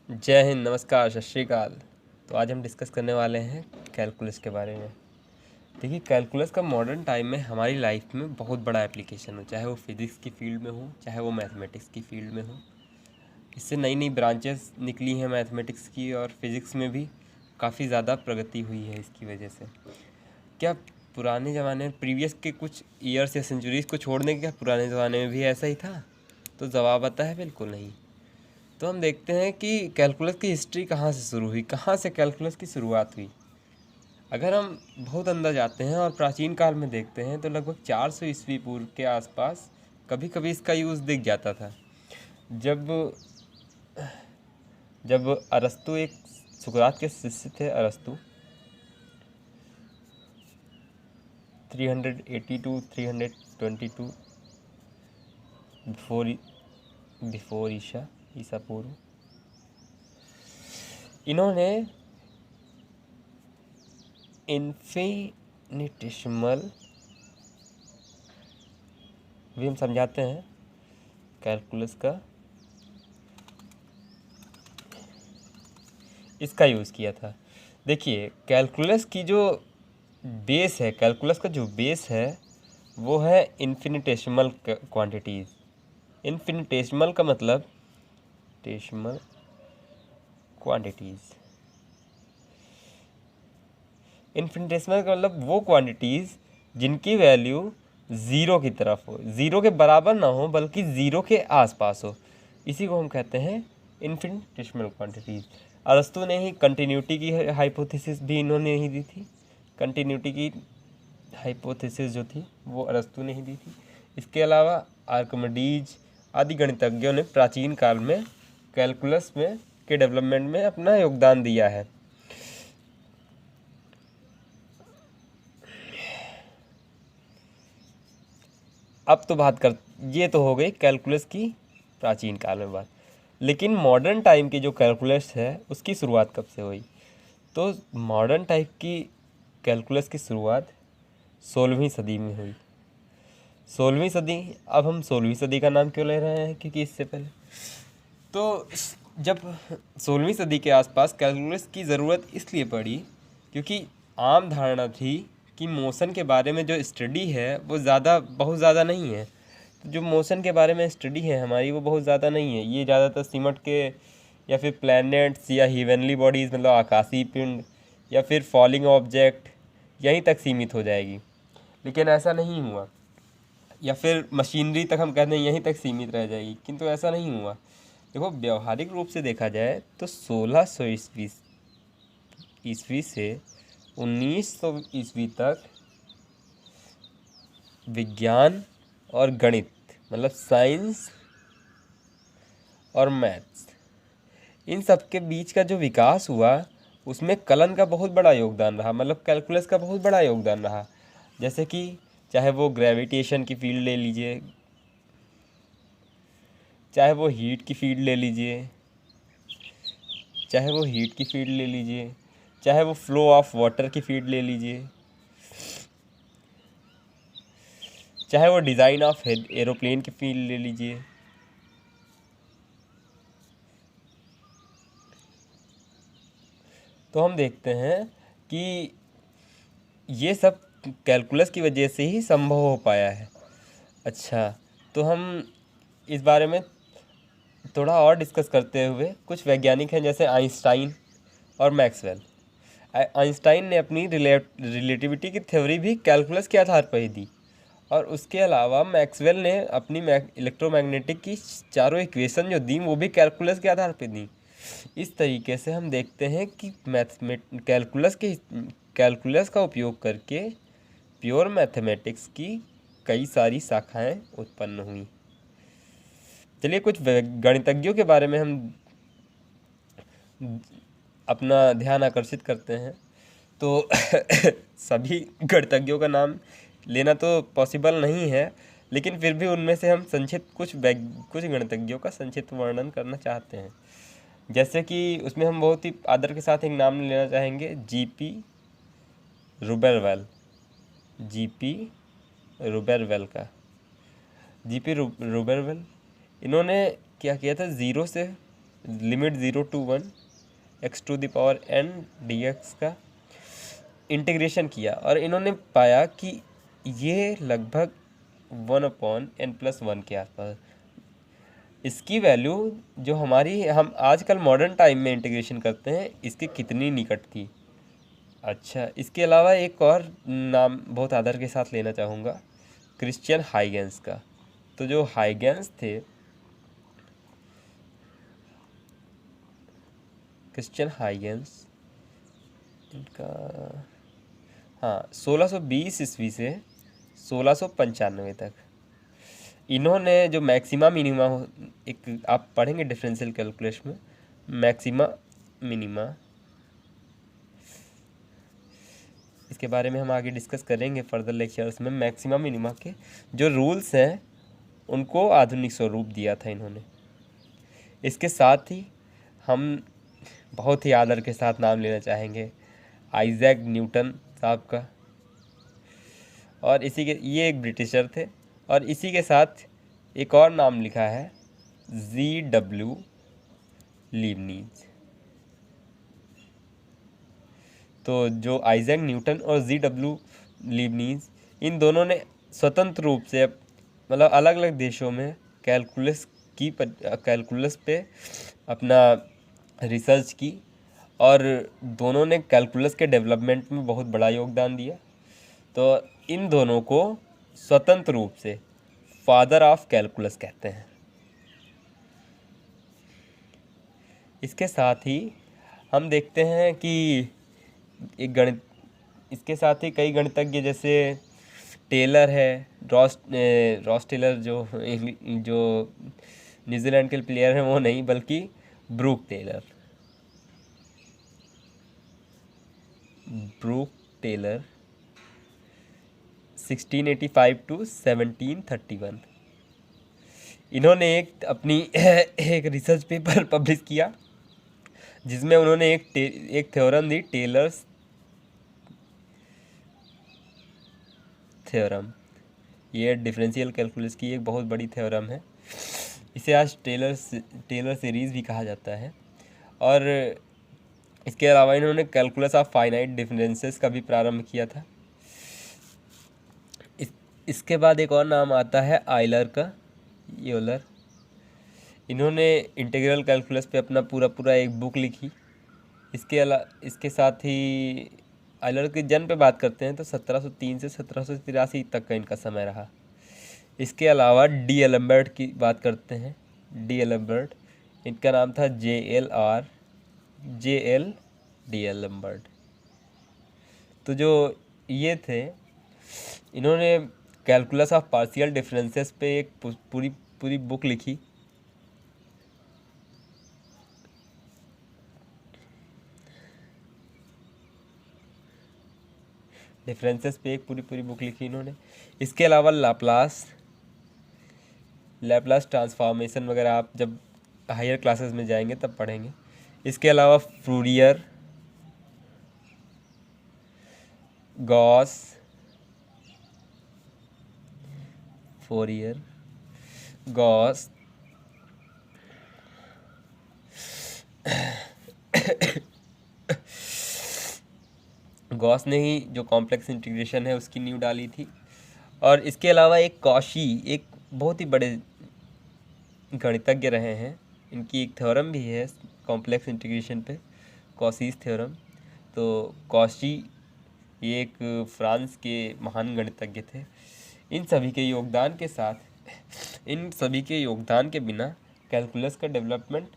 जय हिंद, नमस्कार, सत श्री अकाल। तो आज हम डिस्कस करने वाले हैं कैलकुलस के बारे में। देखिए, कैलकुलस का मॉडर्न टाइम में हमारी लाइफ में बहुत बड़ा एप्लीकेशन हो, चाहे वो फिज़िक्स की फील्ड में हो, चाहे वो मैथमेटिक्स की फील्ड में हो। इससे नई नई ब्रांचेस निकली हैं मैथमेटिक्स की, और फिज़िक्स में भी काफ़ी ज़्यादा प्रगति हुई है इसकी वजह से। क्या पुराने ज़माने में, प्रीवियस के कुछ ईयर्स या सेंचुरीज़ को छोड़ने के, क्या पुराने ज़माने में भी ऐसा ही था? तो जवाब आता है बिल्कुल नहीं। तो हम देखते हैं कि कैलकुलस की हिस्ट्री कहाँ से शुरू हुई, कहाँ से कैलकुलस की शुरुआत हुई। अगर हम बहुत अंदर जाते हैं और प्राचीन काल में देखते हैं तो लगभग 400 ईस्वी पूर्व के आसपास कभी कभी इसका यूज़ दिख जाता था। जब जब अरस्तु, एक सुकरात के शिष्य थे अरस्तु, 380 टू 322 बिफोर बिफोर ईसा पूर्व, इन्होंने इन्फिनिटेसिमल, भी हम समझाते हैं कैलकुलस का, इसका यूज़ किया था। देखिए, कैलकुलस की जो बेस है, कैलकुलस का जो बेस है वो है इन्फिनिटेसिमल क्वांटिटीज़। इन्फिनिटेसिमल का मतलब डेसिमल क्वांटिटीज़। इन्फिनिटेसिमल का मतलब वो क्वांटिटीज़ जिनकी वैल्यू ज़ीरो की तरफ हो, ज़ीरो के बराबर ना हो बल्कि ज़ीरो के आसपास हो, इसी को हम कहते हैं इन्फिनिटेसिमल क्वांटिटीज़। अरस्तु ने ही कंटिन्यूटी की हाइपोथेसिस भी इन्होंने ही दी थी। कंटिन्यूटी की हाइपोथेसिस जो थी वो अरस्तु ने ही दी थी। इसके अलावा आर्किमिडीज आदि गणितज्ञों ने प्राचीन काल में कैलकुलस में के डेवलपमेंट में अपना योगदान दिया है। अब तो ये तो हो गई कैलकुलस की प्राचीन काल में बात। लेकिन मॉडर्न टाइम की जो कैलकुलस है उसकी शुरुआत कब से हुई? तो मॉडर्न टाइप की कैलकुलस की शुरुआत 16वीं सदी में हुई। 16वीं सदी, अब हम 16वीं सदी का नाम क्यों ले रहे हैं? क्योंकि इससे पहले तो जब 16वीं सदी के आसपास कैलकुलस की ज़रूरत इसलिए पड़ी क्योंकि आम धारणा थी कि मोशन के बारे में जो स्टडी है वो बहुत ज़्यादा नहीं है। तो जो मोशन के बारे में स्टडी है हमारी, वो बहुत ज़्यादा नहीं है। ये ज़्यादातर सिमट के या फिर प्लैनेट्स या हीवेनली बॉडीज़, मतलब आकाशीय पिंड या फिर फॉलिंग ऑब्जेक्ट, यहीं तक सीमित हो जाएगी। लेकिन ऐसा नहीं हुआ। या फिर मशीनरी तक हम कहते हैं यहीं तक सीमित रह जाएगी, किंतु ऐसा नहीं हुआ। देखो, व्यवहारिक रूप से देखा जाए तो 1600 ईस्वी से 1900 ईस्वी तक विज्ञान और गणित, मतलब साइंस और मैथ्स, इन सब के बीच का जो विकास हुआ उसमें कलन का बहुत बड़ा योगदान रहा, मतलब कैलकुलस का बहुत बड़ा योगदान रहा। जैसे कि चाहे वो ग्रेविटेशन की फील्ड ले लीजिए, चाहे वो हीट की फील्ड ले लीजिए, चाहे वो फ्लो ऑफ वाटर की फील्ड ले लीजिए, चाहे वो डिज़ाइन ऑफ एरोप्लेन की फील्ड ले लीजिए। तो हम देखते हैं कि ये सब कैलकुलस की वजह से ही संभव हो पाया है। अच्छा, तो हम इस बारे में थोड़ा और डिस्कस करते हुए, कुछ वैज्ञानिक हैं जैसे आइंस्टाइन और मैक्सवेल। आइंस्टाइन ने अपनी रिलेटिविटी की थ्योरी भी कैलकुलस के आधार पर ही दी, और उसके अलावा मैक्सवेल ने अपनी इलेक्ट्रोमैग्नेटिक की चारों इक्वेशन जो दी वो भी कैलकुलस के आधार पर दी। इस तरीके से हम देखते हैं कि कैलकुलस का उपयोग करके प्योर मैथमेटिक्स की कई सारी शाखाएं उत्पन्न हुई। चलिए, कुछ गणितज्ञों के बारे में हम अपना ध्यान आकर्षित करते हैं। तो सभी गणितज्ञों का नाम लेना तो पॉसिबल नहीं है, लेकिन फिर भी उनमें से हम संक्षिप्त कुछ गणितज्ञों का संक्षिप्त वर्णन करना चाहते हैं। जैसे कि उसमें हम बहुत ही आदर के साथ एक नाम लेना चाहेंगे, जीपी रुबेरवेल का। जीपी रुबेरवेल, इन्होंने क्या किया था, ज़ीरो से लिमिट 0 to 1 x⁴n dx का इंटीग्रेशन किया और इन्होंने पाया कि ये लगभग 1/n+1 के आसपास इसकी वैल्यू जो हमारी हम आजकल मॉडर्न टाइम में इंटीग्रेशन करते हैं इसके कितनी निकट थी। अच्छा, इसके अलावा एक और नाम बहुत आदर के साथ लेना चाहूँगा, क्रिश्चियन हाइगेंस का। तो जो हाइगेंस थे, क्रिश्चियन हाइगेंस, इनका हाँ 1620 ईस्वी से 1695 तक इन्होंने जो मैक्सिमा मिनिमा एक आप पढ़ेंगे डिफरेंशियल कैलकुलस में, मैक्सिमा मिनिमा, इसके बारे में हम आगे डिस्कस करेंगे फर्दर लेक्चर्स में। मैक्सिमा मिनिमा के जो रूल्स हैं उनको आधुनिक स्वरूप दिया था इन्होंने। इसके साथ ही हम बहुत ही आदर के साथ नाम लेना चाहेंगे आइजैक न्यूटन साहब का, और इसी के ये एक ब्रिटिशर थे, और इसी के साथ एक और नाम लिखा है G.W. लीबनीज। तो जो आइजैक न्यूटन और G.W. लीबनीज, इन दोनों ने स्वतंत्र रूप से मतलब अलग अलग देशों में कैलकुलस पे अपना रिसर्च की, और दोनों ने कैलकुलस के डेवलपमेंट में बहुत बड़ा योगदान दिया। तो इन दोनों को स्वतंत्र रूप से फादर ऑफ कैलकुलस कहते हैं। इसके साथ ही हम देखते हैं कि इसके साथ ही कई गणितज्ञ जैसे टेलर है, रॉस टेलर जो न्यूजीलैंड के प्लेयर हैं, वो नहीं बल्कि ब्रूक टेलर 1685 to 1731। इन्होंने एक रिसर्च पेपर पब्लिश किया जिसमें उन्होंने एक थ्योरम दी, टेलर्स थ्योरम। ये डिफरेंशियल कैलकुलस की एक बहुत बड़ी थ्योरम है। इसे आज टेलर सीरीज़ भी कहा जाता है। और इसके अलावा इन्होंने कैलकुलस ऑफ फाइनाइट डिफरेंसेस का भी प्रारंभ किया था। इसके बाद एक और नाम आता है आयलर का, यूलर। इन्होंने इंटीग्रल कैलकुलस पे अपना पूरा एक बुक लिखी। इसके साथ ही आयलर के जन्म पे बात करते हैं तो 1703 से 1783 तक का इनका समय रहा। इसके अलावा डी एलम्बर्ट की बात करते हैं। डी एलम्बर्ट, इनका नाम था JL डी एलम्बर्ट। तो जो ये थे, इन्होंने कैलकुलस ऑफ पार्शियल डिफरेंसेस पे एक पूरी बुक लिखी। डिफरेंसेस पे एक पूरी बुक लिखी इन्होंने। इसके अलावा लैप्लास ट्रांसफॉर्मेशन वगैरह आप जब हायर क्लासेस में जाएंगे तब पढ़ेंगे। इसके अलावा फूरियर, गॉस गॉस ने ही जो कॉम्प्लेक्स इंटीग्रेशन है उसकी नींव डाली थी। और इसके अलावा एक कॉशी, एक बहुत ही बड़े गणितज्ञ रहे हैं। इनकी एक थ्योरम भी है कॉम्प्लेक्स इंटीग्रेशन पे, कॉशीज थ्योरम। तो कॉशी ये एक फ्रांस के महान गणितज्ञ थे। इन सभी के योगदान के बिना कैलकुलस का डेवलपमेंट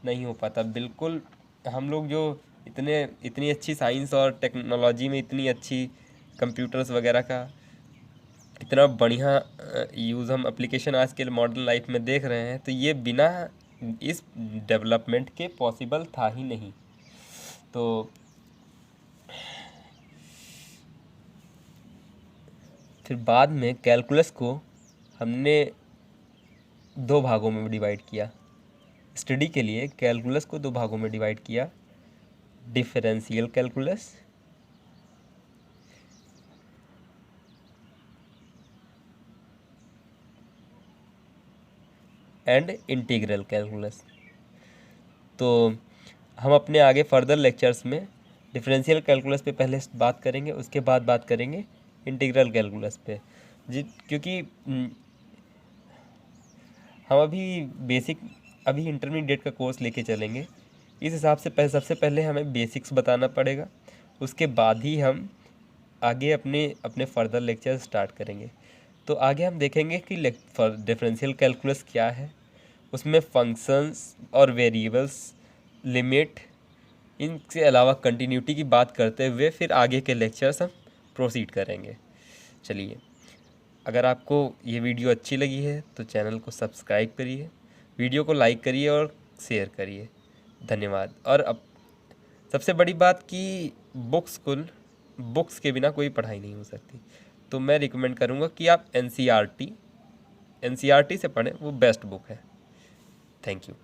नहीं हो पाता। बिल्कुल, हम लोग जो इतनी अच्छी साइंस और टेक्नोलॉजी में इतनी अच्छी कंप्यूटर्स वगैरह का इतना बढ़िया यूज़ हम एप्लीकेशन आज के मॉडर्न लाइफ में देख रहे हैं, तो ये बिना इस डेवलपमेंट के पॉसिबल था ही नहीं। तो फिर बाद में कैलकुलस को हमने 2 भागों में डिवाइड किया। स्टडी के लिए कैलकुलस को 2 भागों में डिवाइड किया, differential calculus and integral calculus. तो हम अपने आगे फर्दर लेक्चर्स में डिफरेंशियल कैलकुलस पे पहले बात करेंगे, उसके बाद बात करेंगे इंटीग्रल कैलकुलस पे। क्योंकि हम अभी इंटरमीडिएट का कोर्स लेके चलेंगे, इस हिसाब से सबसे पहले हमें बेसिक्स बताना पड़ेगा, उसके बाद ही हम आगे अपने फर्दर लेक्चर स्टार्ट करेंगे। तो आगे हम देखेंगे कि डिफरेंशियल कैलकुलस क्या है, उसमें फंक्शंस और वेरिएबल्स, लिमिट, इनके अलावा कंटिन्यूटी की बात करते हुए फिर आगे के लेक्चर्स हम प्रोसीड करेंगे। चलिए, अगर आपको ये वीडियो अच्छी लगी है तो चैनल को सब्सक्राइब करिए, वीडियो को लाइक करिए और शेयर करिए। धन्यवाद। और अब सबसे बड़ी बात कि बुक्स के बिना कोई पढ़ाई नहीं हो सकती, तो मैं रिकमेंड करूँगा कि आप एनसीईआरटी से पढ़ें, वो बेस्ट बुक है। Thank you.